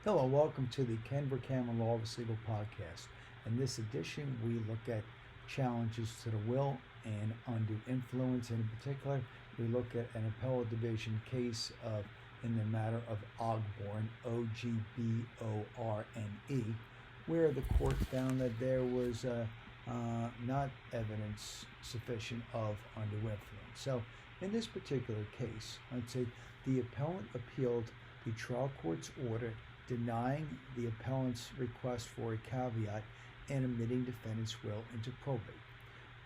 Hello, welcome to the Vercammen Law of Legal podcast. In this edition, we look at challenges to the will and undue influence. And in particular, we look at an appellate division case in the matter of Ogborne, Ogborne, where the court found that there was not evidence sufficient of undue influence. So, in this particular case, I'd say the appellant appealed the trial court's order denying the appellant's request for a caveat and admitting defendant's will into probate.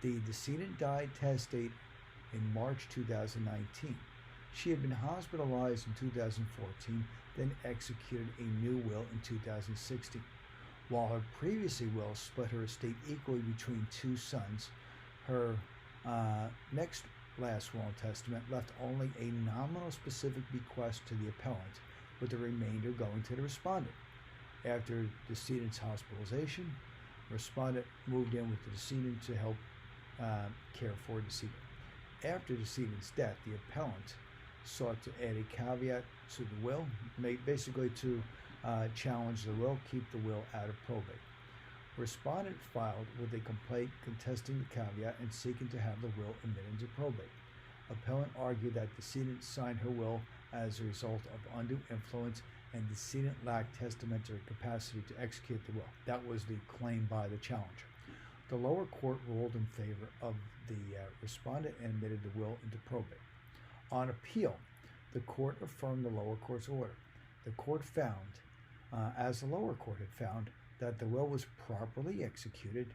The decedent died testate in March 2019. She had been hospitalized in 2014, then executed a new will in 2016. While her previous will split her estate equally between two sons, her next last will and testament left only a nominal specific bequest to the appellant, with the remainder going to the respondent. After decedent's hospitalization, respondent moved in with the decedent to help care for decedent. After decedent's death, the appellant sought to add a caveat to the will, basically to challenge the will, keep the will out of probate. Respondent filed with a complaint contesting the caveat and seeking to have the will admitted into probate. Appellant argued that decedent signed her will as a result of undue influence and decedent lacked testamentary capacity to execute the will. That was the claim by the challenger. The lower court ruled in favor of the respondent and admitted the will into probate. On appeal, the court affirmed the lower court's order. The court found, as the lower court had found, that the will was properly executed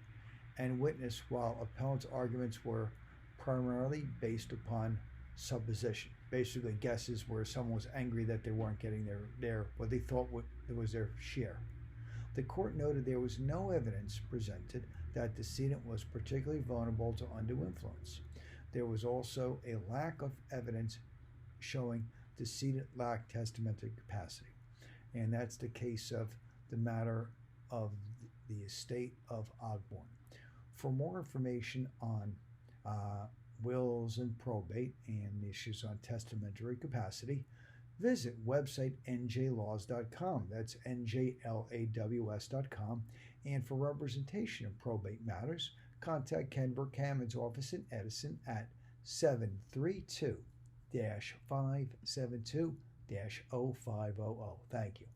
and witnessed, while appellant's arguments were primarily based upon supposition, basically guesses where someone was angry that they weren't getting their what they thought was their share. The court noted there was no evidence presented that decedent was particularly vulnerable to undue influence. There was also a lack of evidence showing decedent lacked testamentary capacity, and that's the case of the matter of the estate of Ogborne. For more information on wills and probate and issues on testamentary capacity, visit website njlaws.com. That's njlaws.com. And for representation in probate matters, contact Ken Vercammen's office in Edison at 732-572-0500. Thank you.